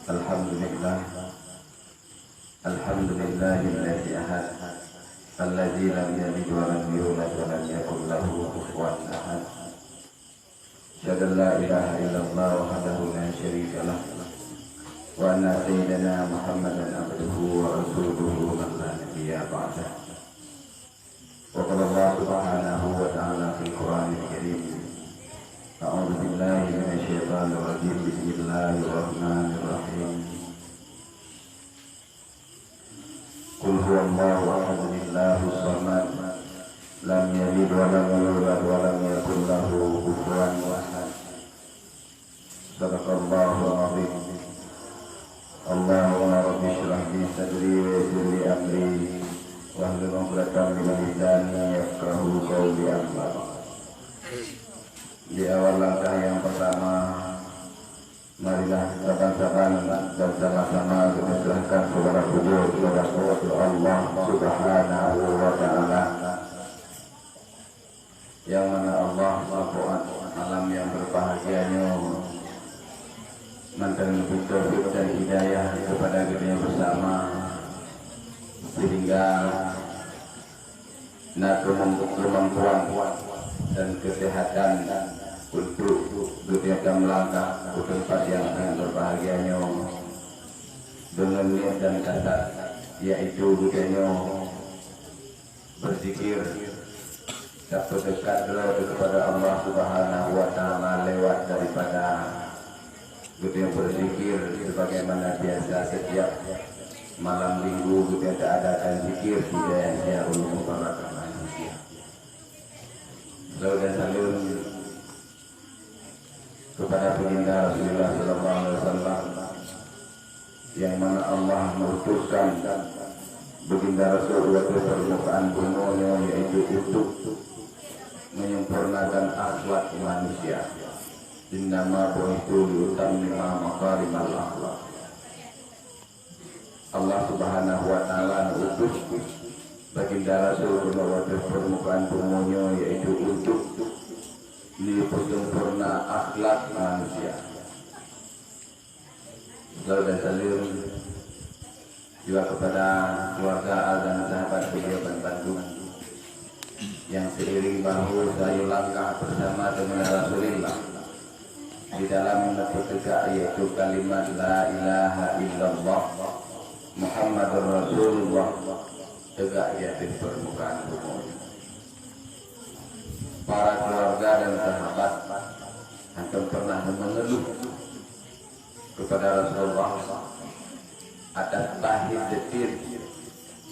Alhamdulillah, alhamdulillahilladzi ahad, alladzi lam yalid wa lam yulad wa lam yakul lahu kufuwan ahad. Asyhadu an la ilaha illallah wahdahu la syarika lah, wa anna sayyidana Muhammadan abduhu wa rasuluhu man la nabiyya ba'dah. Wa qala Allah subhanahu wa ta'ala fil Qur'anil Karim, a'udzu billahi minasy syaithanir rajim, bismillahirrahmanirrahim. Qul huwallahu ahad, Allahus samad, lam yalid wa lam yulad wa lam yakul lahu kufuwan ahad. Shadaqallahul azim. Allahumma rabbi shrah li sadri wa yassir li amri wahlul 'uqdatam min lisani yafqahu qawli. Amma di awal langkah yang pertama, marilah kita bangsakan dan sama-sama kita serahkan kepada Allah Subhanahu wa ta'ala, yang mana Allah alam yang berbahagianya mantan taufik dan hidayah kepada kita bersama, sehingga kemampuan dan kesehatan untuk kita melangkah ke tempat yang sangat berbahagianya dengan niat dan kata, yaitu budaya berzikir dapat dekat kepada Allah Subhanahu wa ta'ala lewat daripada kita berzikir sebagaimana biasa setiap malam minggu kita adakan zikir di daerah Ulu Mubarak. Salam dan salam kepada baginda Rasulullah sallallahu alaihi wasallam, yang mana Allah mengutuskan baginda Rasulullah ke permukaan bumi, yaitu untuk menyempurnakan akhlak manusia. Innama bu'ithu liutammima makarimal akhlak. Allah Subhanahu wa ta'ala mengutus baginda Rasulullah ke permukaan bumi, yaitu untuk menyempurna akhlak manusia. Salam dan salam juga kepada keluarga dan sahabat beliau Bandung yang seiring bahu saya langkah bersama dengan Rasulullah di dalam menegakkan yaitu kalimat la ilaha illallah Muhammadur Rasulullah tegak di permukaan bumi. Para keluarga dan sahabat, antum pernah mengeluh kepada Rasulullah atas pahit detir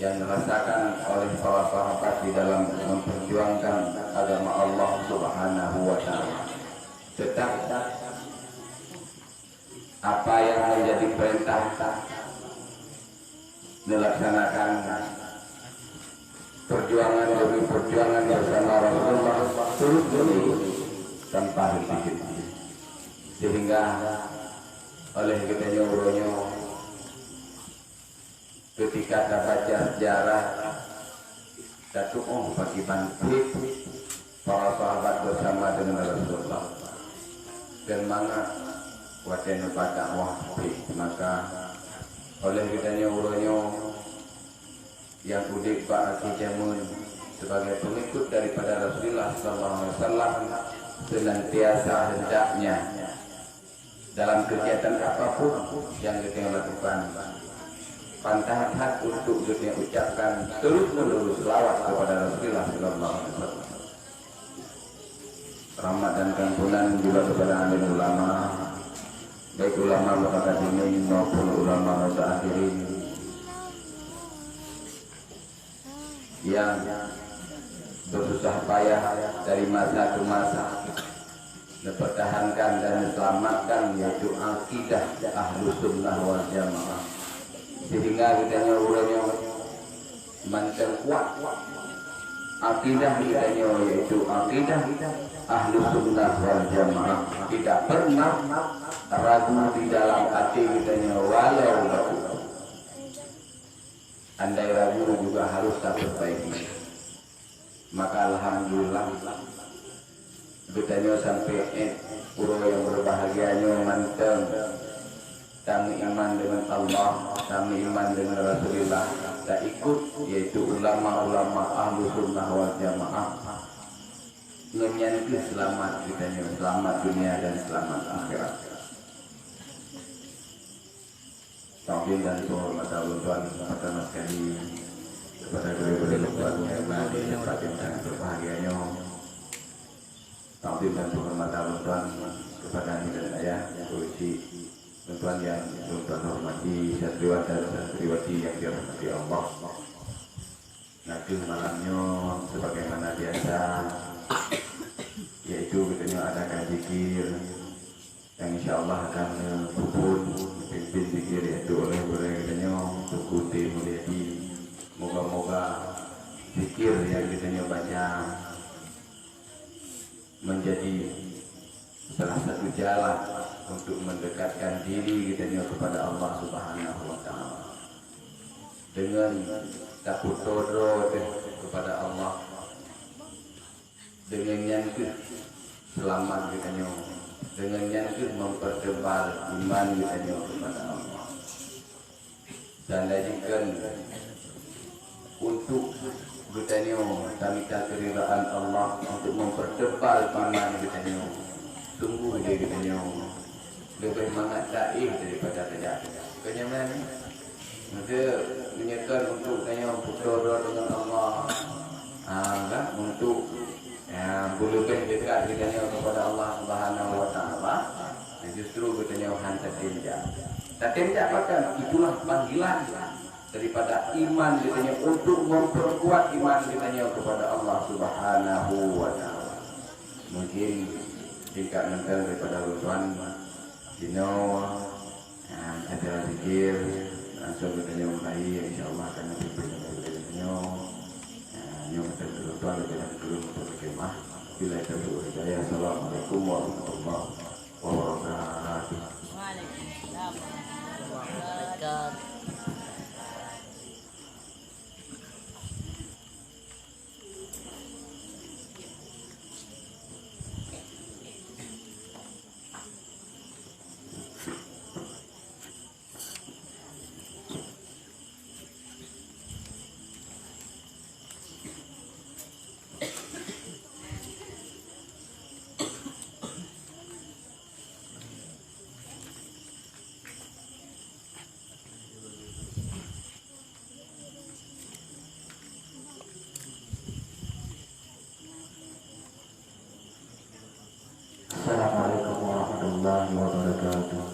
yang dirasakan oleh para sahabat di dalam memperjuangkan agama Allah Subhanahu wa ta'ala. Tetapi apa yang menjadi perintah dilaksanakan, perjuangan demi perjuangan bersama Rasulullah terus menerus tanpa henti, sehingga oleh kita nyuruhnya ketika kita baca sejarah satu bagi bangkit para sahabat bersama dengan Rasulullah dan mana wacana dakwah, maka oleh kita nyuruhnya yang udik Pak Aki Jamun sebagai pengikut daripada Rasulullah SAW senantiasa hendaknya dalam kegiatan apapun yang kita lakukan, pantas untuk kita ucapkan terus menerus selawat kepada Rasulullah SAW. Rahmat dan kampunan juga kepada alim ulama, baik ulama mutaqaddimin maupun ulama mutaakhirin, yang bersusah payah dari masa ke masa mempertahankan dan selamatkan yaitu akidah Ahlus Sunnah wal Jamaah, sehingga kita nyuruhnya memperkuat akidah kita, yaitu akidah Ahlus Sunnah wal Jamaah, tidak pernah ragu di dalam hati kita, walau andai ragu juga harus tak perbaiki. Maka alhamdulillah betanya sampai pura yang berbahagianya manteng kami iman dengan Allah, kami iman dengan Rasulullah, tak ikut yaitu ulama-ulama ahlu sunnah wal jamaah, menyanyi selamat kitanya, selamat dunia dan selamat akhirat. Tauhid dan penghormatan Tuhan pertama sekali kepada kedua-dua Tuhan yang ada di tempat yang sangat berbahagianya. Tauhid dan penghormatan Tuhan kepada ibu dan ayah, polisi, Tuhan yang Tuhan hormati, santriwati dan santriwati yang dirahmati Allah. Nanti malamnya sebagaimana biasa, yaitu katanya adakan zikir yang insya Allah akan pupun pimpin zikir yaitu oleh katanya Tukuti Mulyadi. Moga-moga zikir yang katanya baca menjadi salah satu jalan untuk mendekatkan diri katanya kepada Allah Subhanahu wa taala. Dengan takut todo kepada Allah, dengan yang selamat katanya, dengan yang mempertebal iman katanya kepada Allah, dan jadikan untuk katanya minta keridhaan Allah untuk mempertebal iman katanya. Sungguh dia katanya lebih semangat daih daripada tidak. Kenyaman dia menyekan untuk katanya berdoa dengan Allah, untuk lebih dekat katanya kepada Allah Subhanahu wa taala. Justru katanya hantar tinja. Tinja bahkan itulah panggilan daripada iman katanya untuk memperkuat iman katanya kepada Allah Subhanahu wa taala. Mungkin jika nanti daripada Tuhan Dino acara zikir langsung katanya mulai, insyaallah akan dipimpin oleh katanya yang Tuhan dengan turun untuk kemah. Bila itu hidayah. Assalamualaikum warahmatullahi wabarakatuh. Waalaikumsalam warahmatullahi wabarakatuh. Assalamualaikum warahmatullahi wabarakatuh.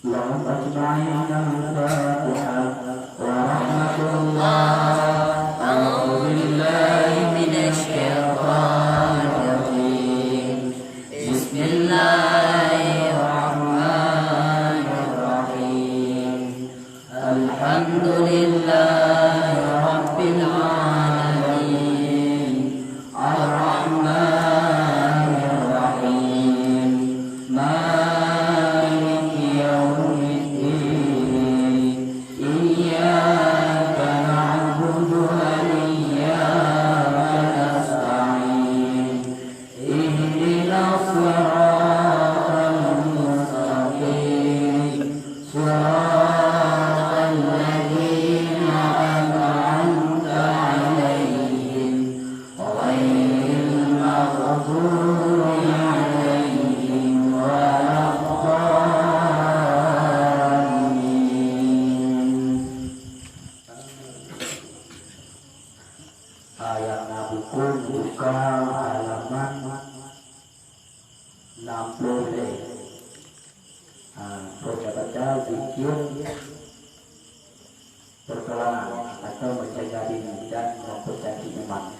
Lahum ajma'in al-Fatihah wa rahmatullah. A'udzu billahi minasy syaithanir rajim. Bismillahirrahmanirrahim. Alhamdulillahi rabbil alamin. Ar-Rahmanir Rahim. Maliki yaumiddin. Iyyaka na'budu wa iyyaka nasta'in. Ihdinas siratal mustaqim. Siratal ladzina an'amta 'alaihim ghairil maghdubi 'alaihim waladdallin. Ayat buku buka halaman 60. Baca-baca zikir pertolongan atau menjaga diri dan memperbaiki iman.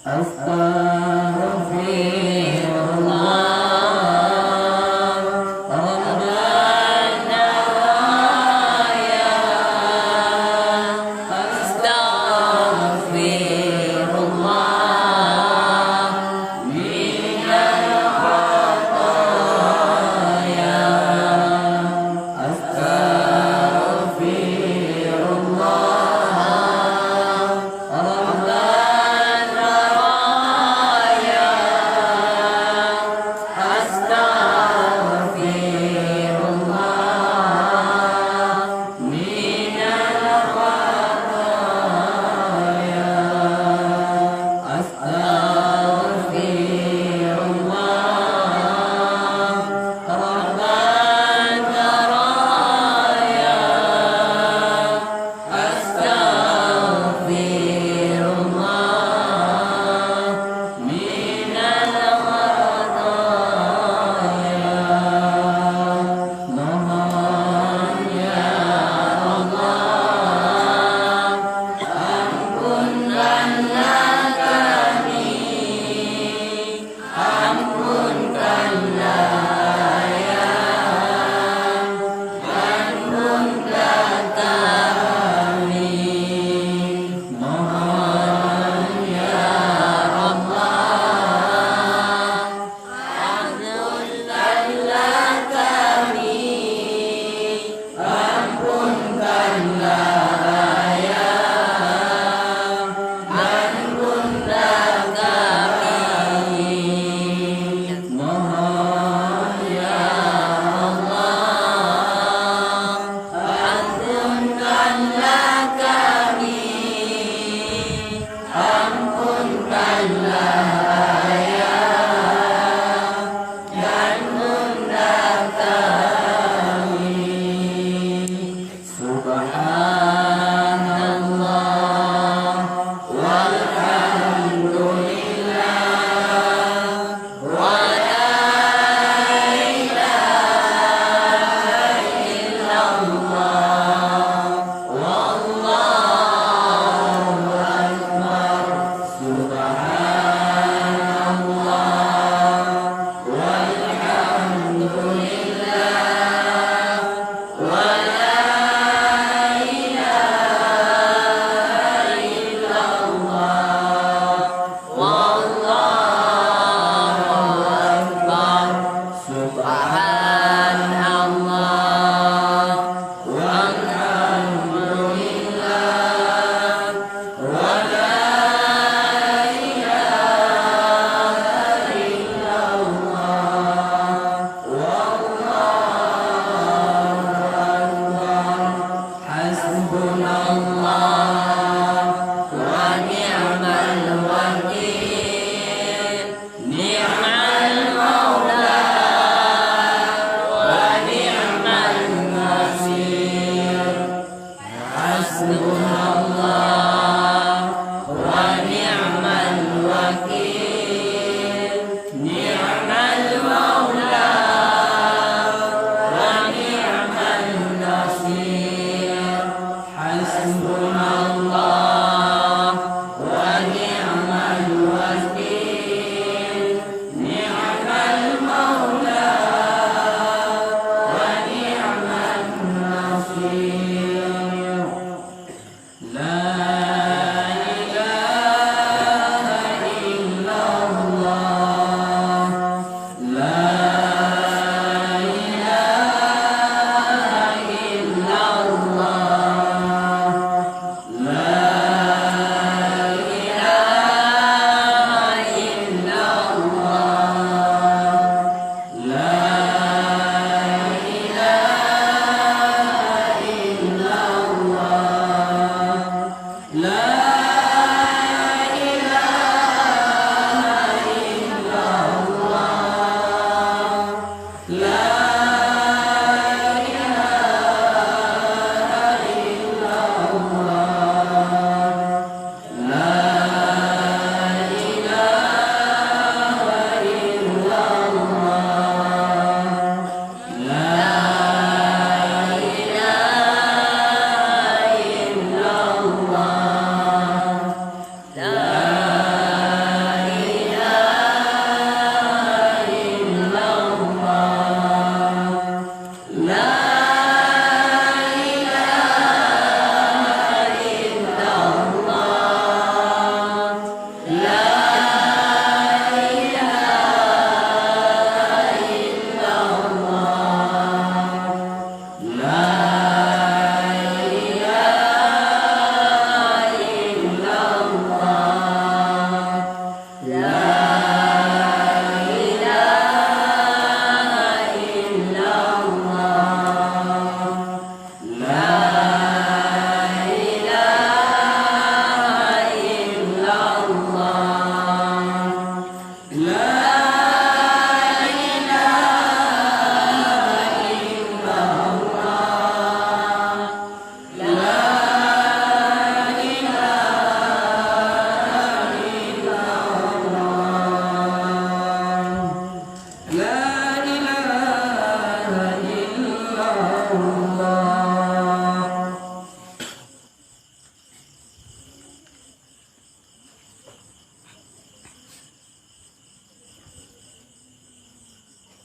Astaghfirullah.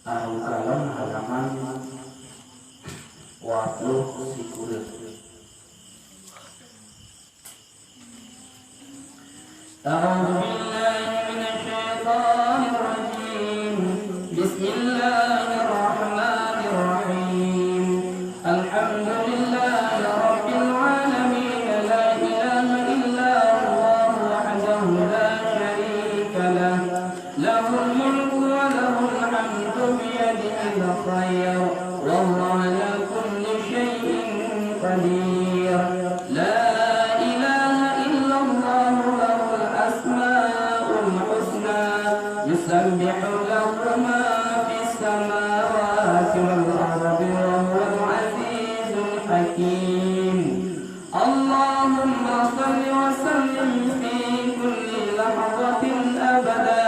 Al-Kalam halaman 20. أعوذ بالله من الشيطان الرجيم. بسم الله الرحمن الرحيم. الحمد لله رب العالمين، لا إله إلا الله وحده لا شريك له، له الملك وله الحمد بيده الخير وهو على كل شيء قدير. لا إله إلا الله له الأسماء الحسنى، يسبح له ما في السماوات والأرض وهو العزيز الحكيم. اللهم صل وسلم في كل لحظة أبدا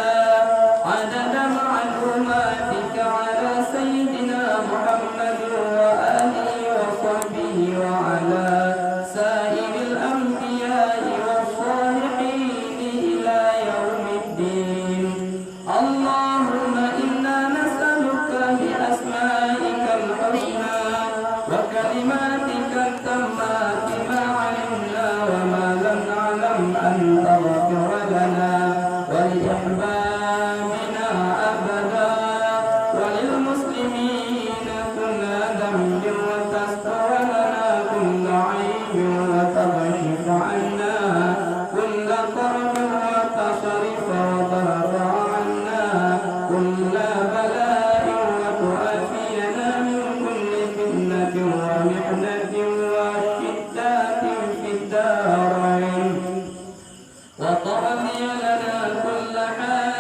عدد معلوماتك على سيدنا محمد وآله وصحبه وعلى سائر الأنبياء والصالحين إلى يوم الدين. اللهم إنا نسألك بأسمائك الحسنى وكلماتك التامات ما علمنا وما لم نعلم أن تغفر لنا ولإحبابنا أبدا وللمسلمين كل ذنب وتستر لنا كل عيب وتكشف عنا كل كرب وتصرف وترفع عنا كل بلاء وتؤتينا من كل فتنة ومحنة وشدات في الدارين وتقضي لنا كل حال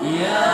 Ya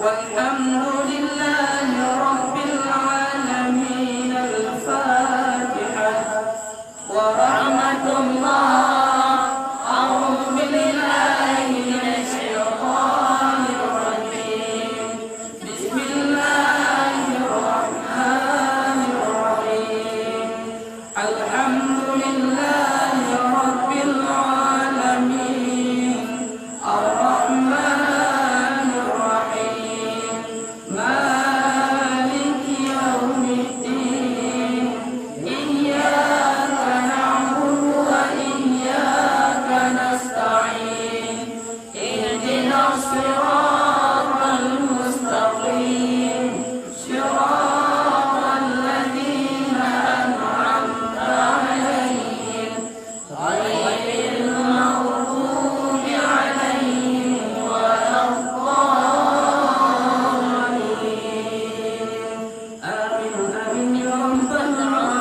والحمد لله رب العالمين. الفاتحة. ورحمة الله. أعوذ بالله من الشيطان الرجيم. بسم الله الرحمن الرحيم. الحمد لله رب العالمين. الرحمن الرحيم. مالك يوم الدين. إياك نعبد وإياك نستعين. اهدنا الصراط المستقيم. صراط الذين أنعمت عليهم غير المغضوب عليهم ولا الضالين. آمين آمين يا رب العالمين.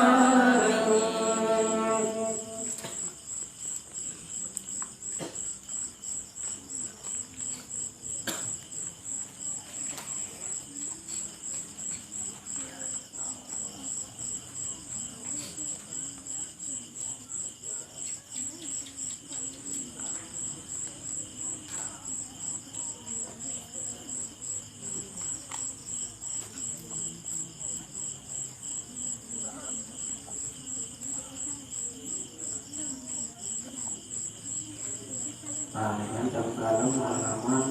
Dengan dalam halaman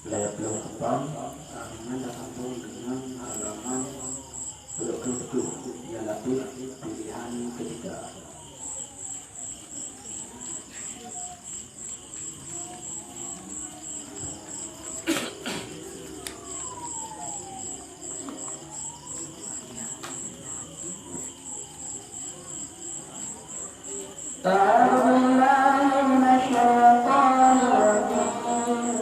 28, halaman tersambung dengan halaman 27 yaitu pilihan ketiga. أعوذ بالله من الشيطان الرجيم.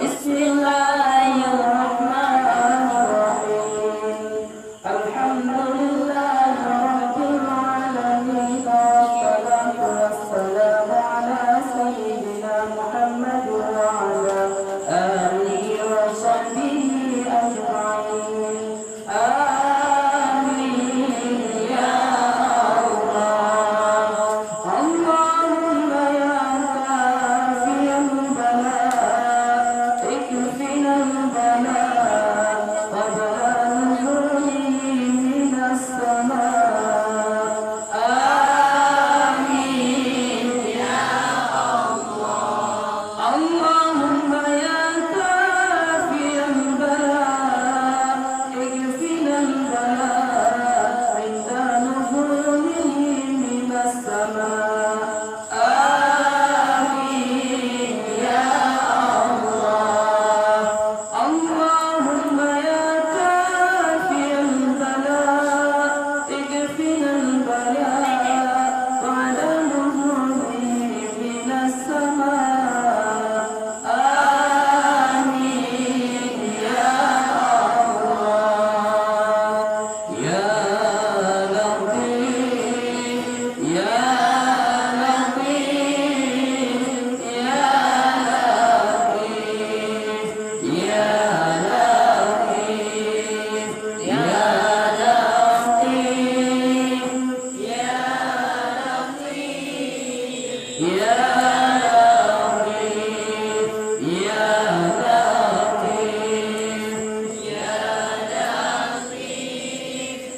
بسم الله الرحمن الرحيم. الحمد لله رب العالمين. والصلاة والسلام على سيدنا محمد وعلى آله وصحبه أجمعين. آمين يا اللهم يا كافي البلاء اكفنا البلاء قبل نزوله من السماء. آمين يا الله. اللهم يا كافي البلاء اكفنا البلاء عند نزوله من السماء. آمين يا الله. اللهم يا كافي البلاء اكفنا البلاء بعد نزوله من السماء. آمين يا الله. يا لطيف يا لطيف يا لطيف يا لطيف يا لطيف يا لطيف يا لطيف يا لطيف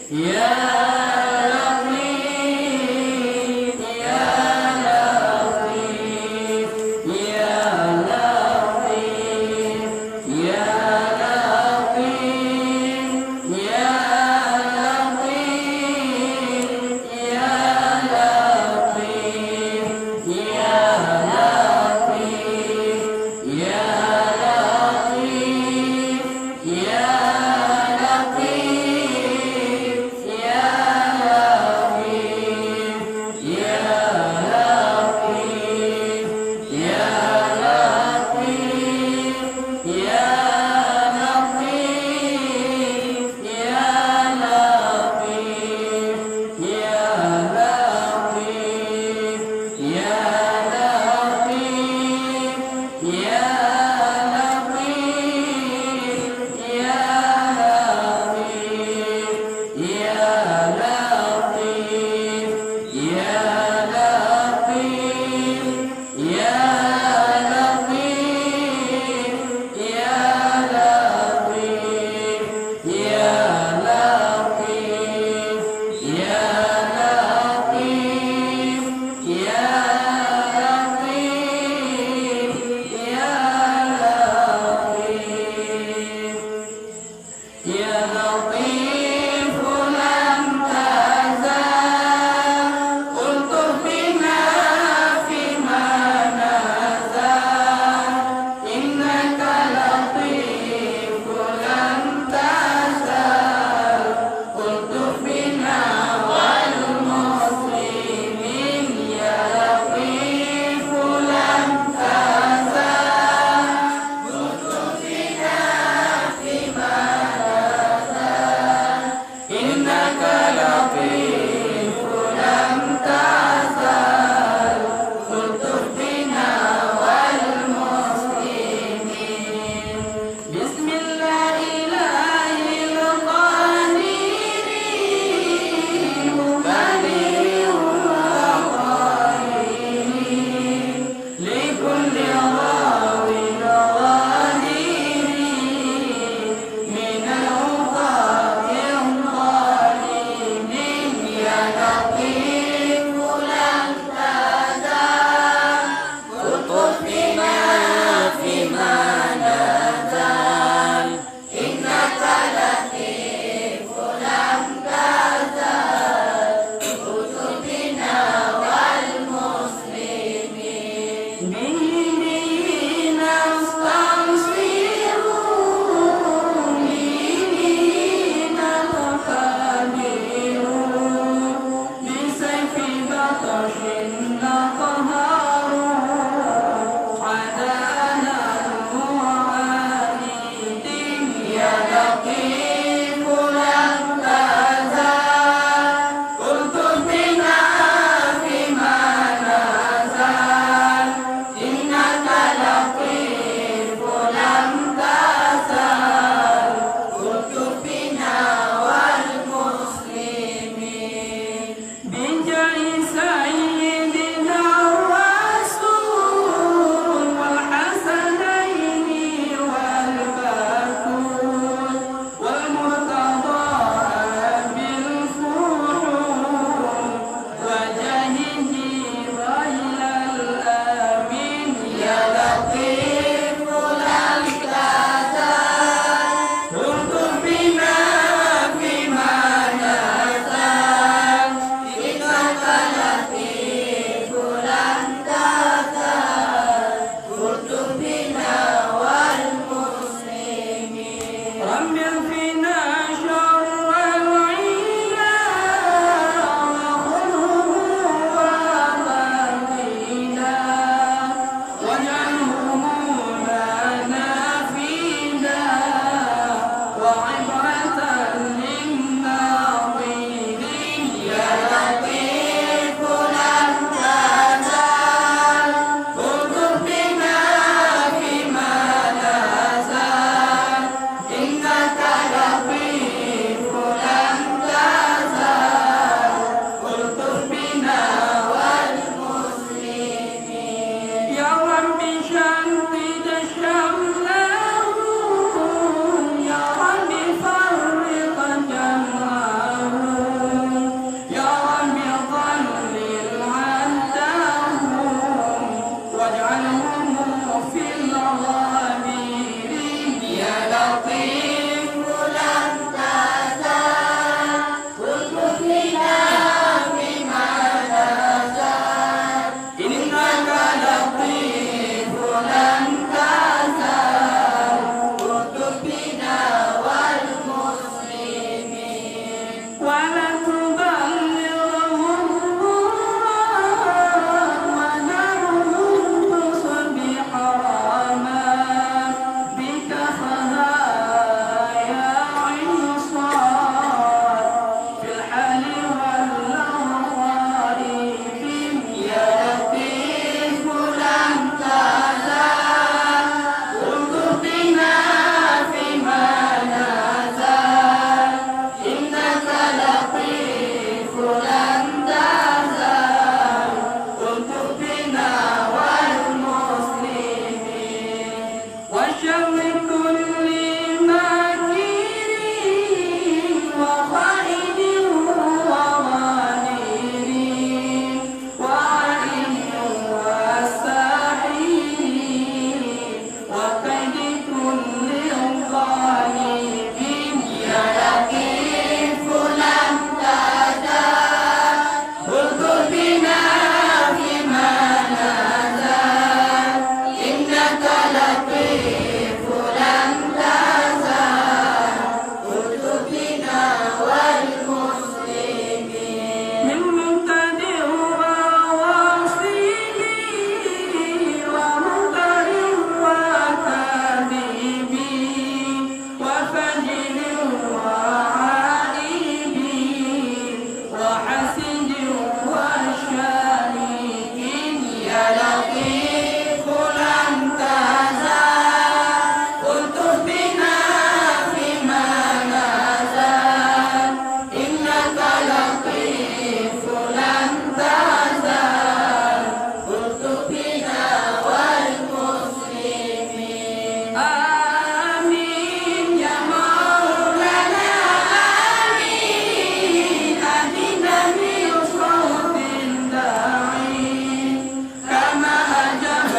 يا لطيف يا لطيف يا لطيف يا لطيف يا لطيف يا لطيف يا لطيف يا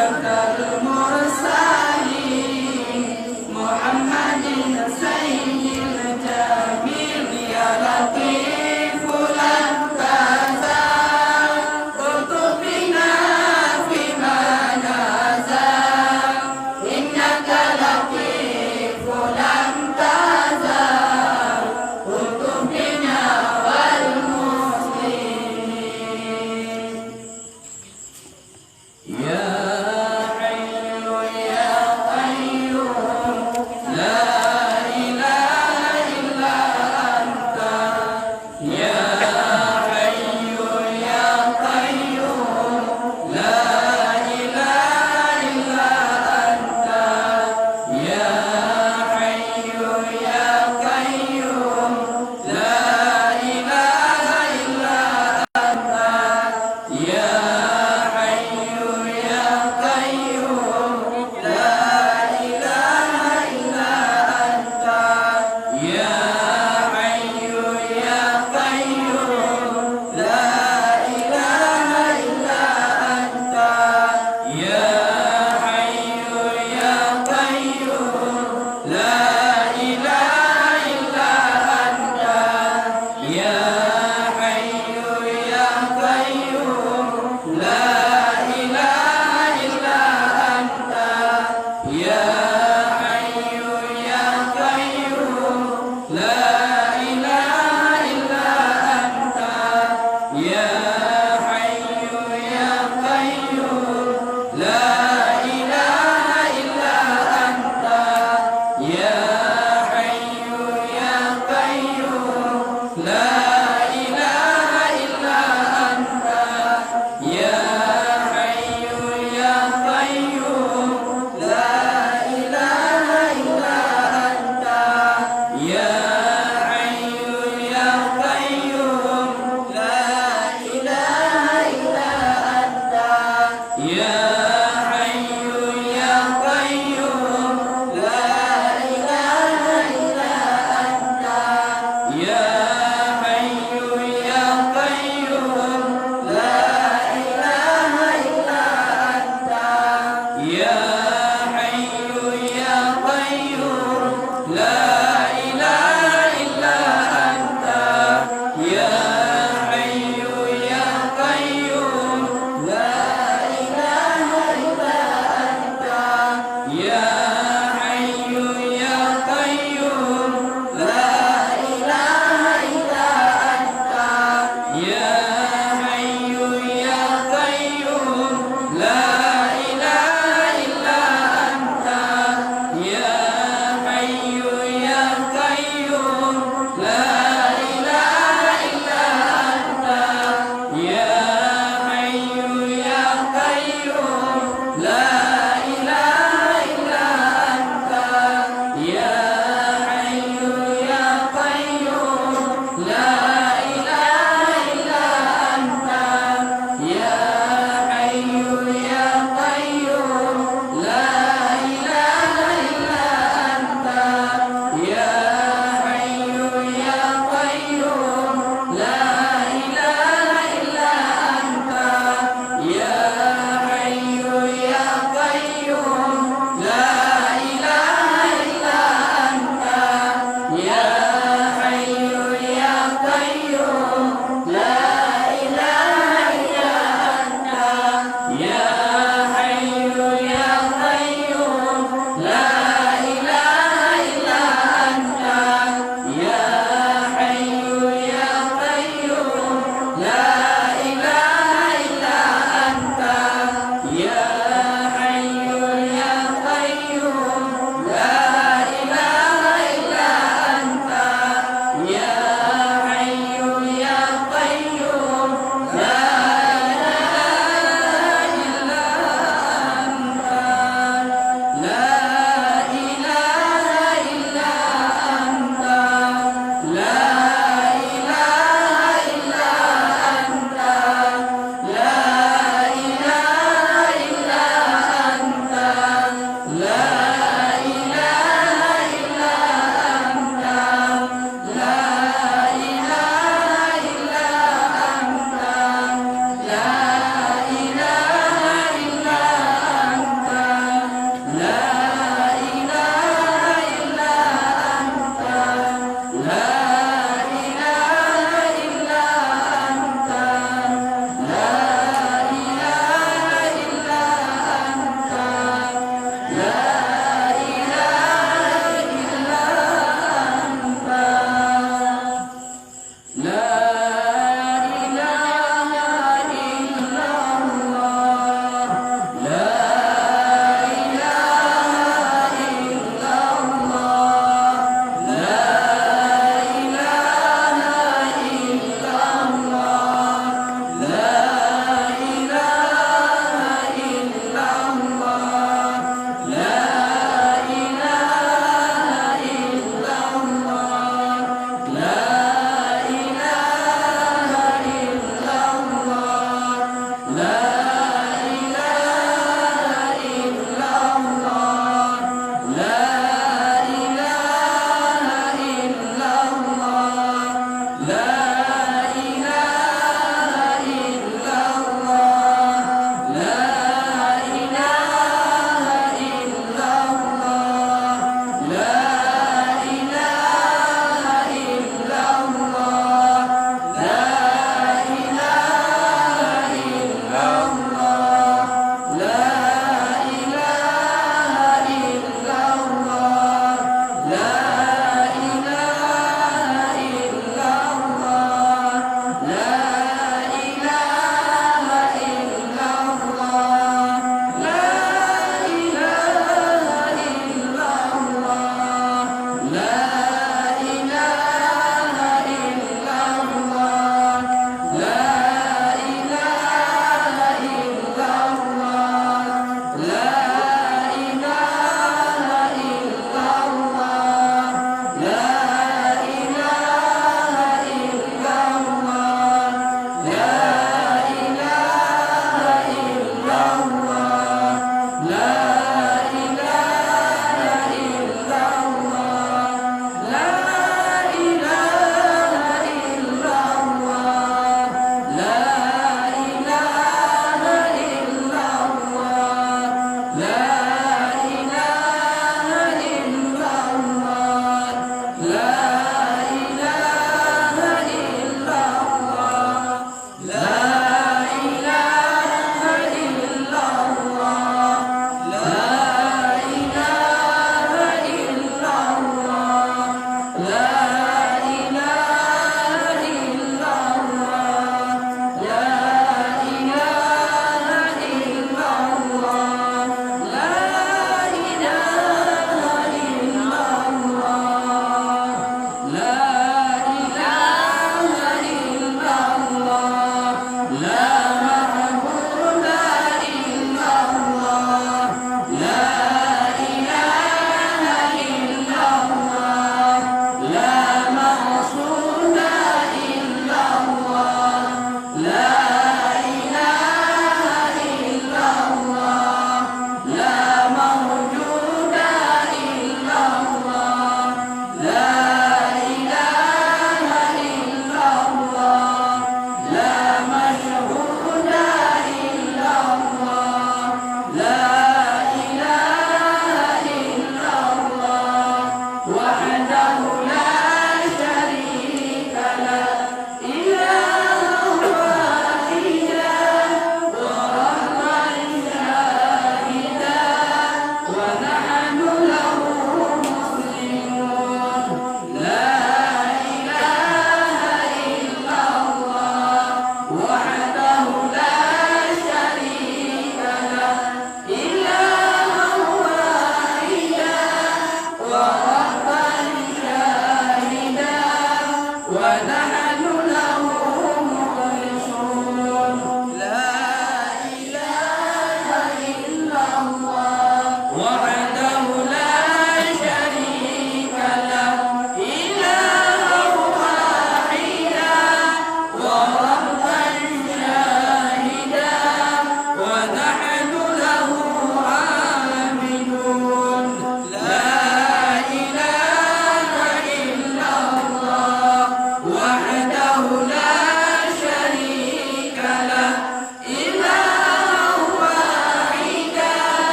Ya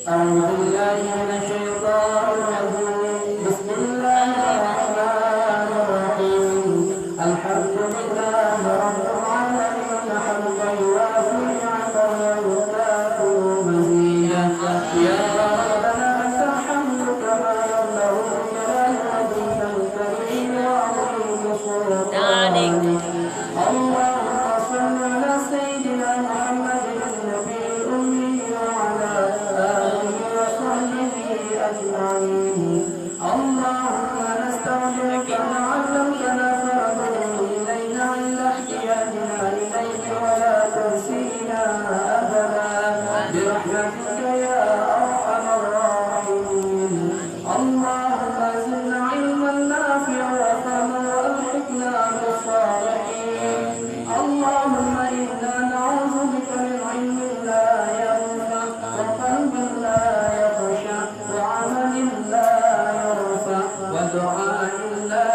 أعوذ بالله من الشيطان الرجيم بسم الله الرحمن الرحيم الحمد لله رب العالمين حمدا يوافي نعمه ويكافئ مزيدا يا ربنا لك الحمد كما ينبغي لجلال وجهك الكريم وعظيم سلطانك اللهم صل على سيدنا محمد النبي الأمي وعلى آله وصحبه أجمعين اللهم نستغفرك ما علمتنا فردده إلينا عند احتياجنا إليه ولا تنسينا أبدا برحمتك يا أرحم الراحمين اللهم زدنا علما نافعا وفهما وألحقنا بالصالحين اللهم إنا نعوذ بك من علم لا ينفع وقلب لا يخشع وعمل لا يرفع ودعاء لا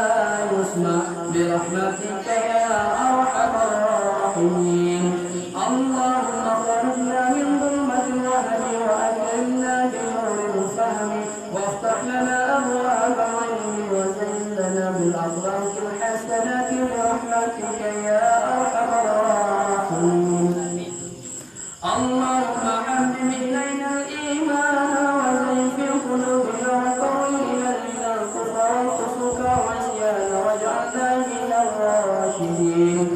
يسمع برحمتك يا أرحم الراحمين اللهم خرجنا من ظلمة الوهم وأكرمنا بنور الفهم وافتح لنا أبواب العلم وزين لنا بالأخلاق الحسنات برحمتك يا أرحم الراحمين اللهم حبب إلينا الإيمان وزين في قلوبنا وقرن إلينا الكفر والفسوق والعصيان واجعلنا من الراشدين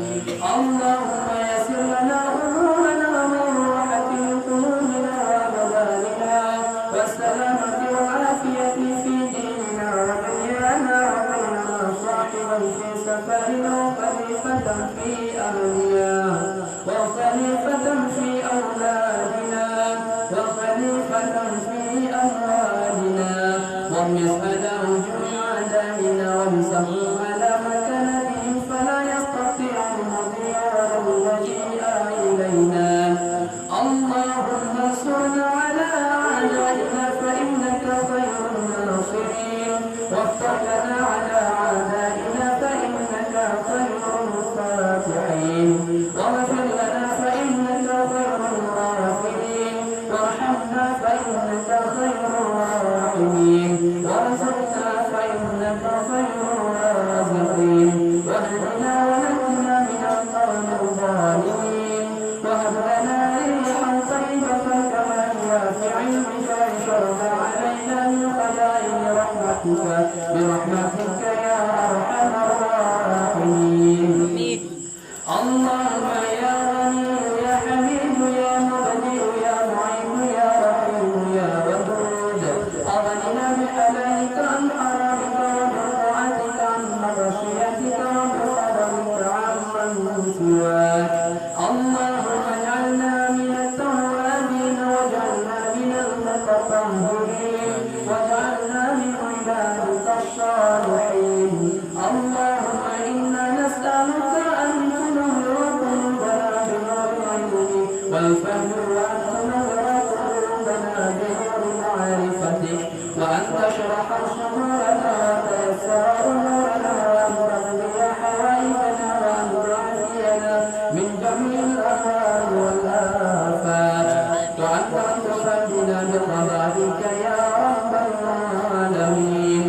اللهم يسر لنا أمورنا من راحة قلوبنا وأبداننا والسلامة والعافية في ديننا ودنيانا وبيننا صاحبا في سفرنا وخليفة في أمرنا وخليفة في أولادنا وخليفة في أموالنا واغمس على وجوه أعدائنا وامسحهم على مكانتهم فلا يستطيع المضي ولا اللجيء إلينا اللهم انصرنا على أعدائنا فإنك خير الناصرين وافتح لنا على أعدائنا فإنك خير الفاتحين واغفر لنا فإنك خير الغافرين وارحمنا فإنك خير الراحمين وارزقنا فإنك خير الرازقين واهدنا ونجنا من القوم الظالمين وهب لنا ريحا طيبة كما هي في علمك وانشرنا علينا من خزائن رحمتك برحمتك يا أرحم الراحمين اللهم يا غني يا حميد يا مبدئ يا معين يا رحيم يا ودود أغننا بحلالك عن حرامك وبطاعتك عن معصيتك وبفضلك عمن سواك اللهم اجعلنا من التوابين واجعلنا من المتطهرين واجعلنا من عبادك الصالحين اللهم إنا نسألك أن تنور قلوبنا بنور علمك والفهم وأن تنور قلوبنا بنور معرفتك وأن تشرح صدورنا وتيسر أمورنا وأن تقضي حوائجنا وأن تعافينا من جميع الأمراض والآفات وأن تفدنا بقضائك يا رب العالمين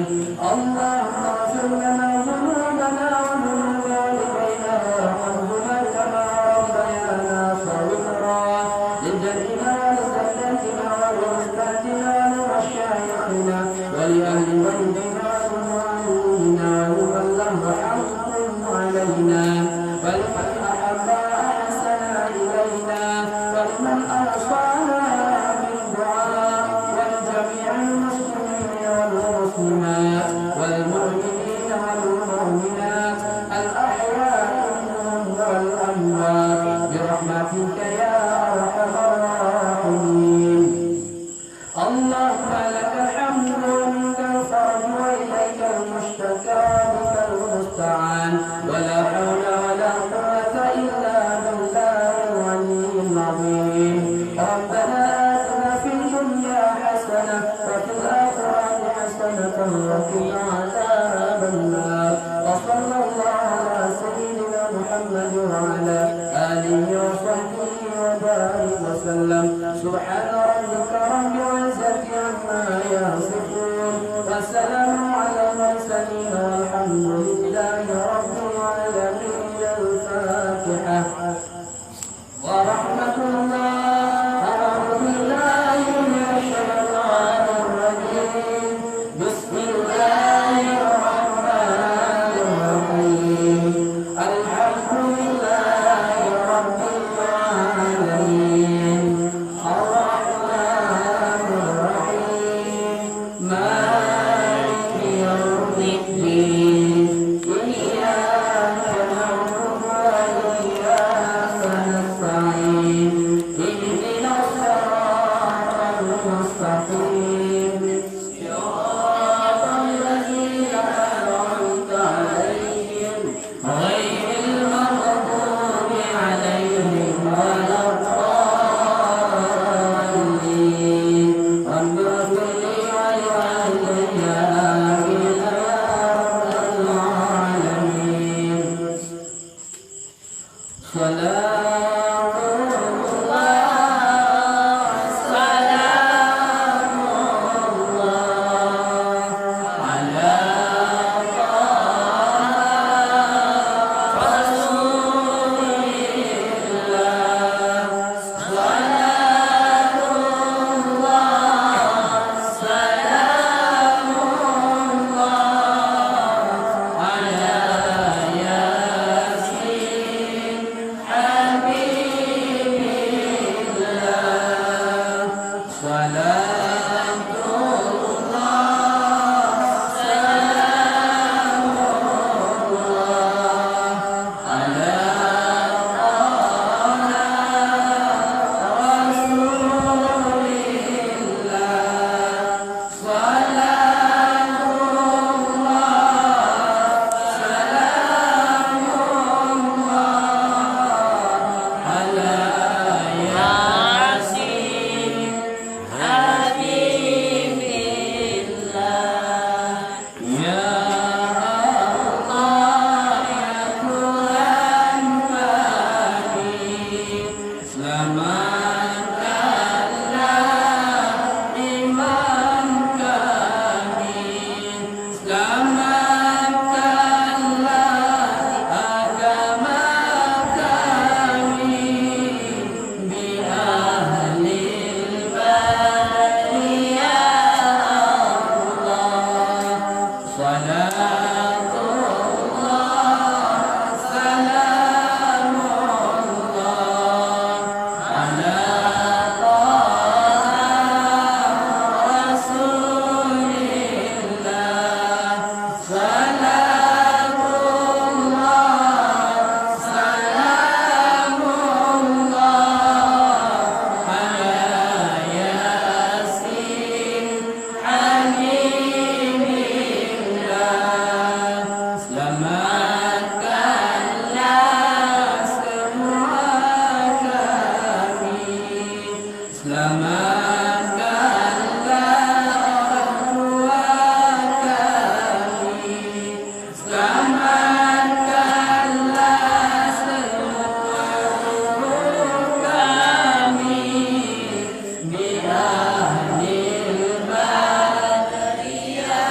اللهم اغفر لنا ذنوبنا وذنوب والدينا وارحمهما كما ربيانا صغيرا لجدنا ولزوجاتنا ولأستاذنا ولمشايخنا ولأهل بيتنا ولمعلمنا ولمن له حق علينا ولمن أحب أحسن إلينا ولمن أوصانا بالدعاء ولجميع المسلمين والمسلمات والمؤمنين والمؤمنات الأحياء منهم والأموات برحمتك يا أرحم الراحمين اللهم لك الحمد ومنك الفرج وإليك المشتكى بك المستعان ولا حول ولا قوة إلا بالله العلي العظيم ربنا آتنا في الدنيا حسنة وفي الآخرة حسنة وقنا عذاب النار وصلى الله على سيدنا محمد وعلى آله وصحبه وبارك وسلم سبحان ربك رب العزة والسلام على المرسلين والحمد لله رب العالمين. الفاتحة. ورحمة الله. أعوذ بالله من الشيطان الرجيم. بسم الله الرحمن الرحيم. الحمد لله رب العالمين. الرحمن الرحيم. مالك يوم الدين. إياك نعبد وإياك نستعين. اهدنا الصراط المستقيم. صراط الذين أنعمت عليهم غير المغضوب عليهم ولا الضالين. رب اغفر لي ولوالدي آمين يا رب العالمين. صلاة الله سلام الله على طه رسول الله. صلاة الله سلام الله على ياسين حبيب الله. صلاة الله سلام الله على Selamatkanlah iman kami, selamatkanlah agama kami, bi ahlil bari ya Allah. Salatullah salamullah ala Rasulillah. Salatullah salamullah ala Yasin Habibillah. Selamatkanlah semua kami, selamatkanlah orang tua kami, selamatkanlah semua guru kami, bi ahlil badri ya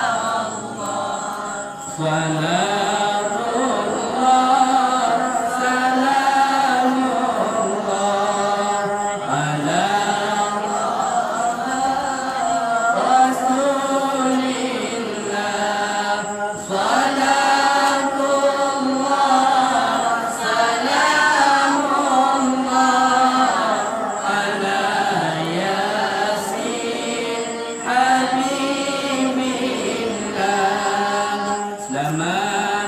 Allah. Salatullah salamullah ala Rasulillah. Salatullah salamullah ala Yasin Habibillah. Selamat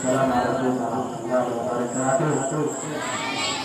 Assalamualaikum warahmatullahi wabarakatuh.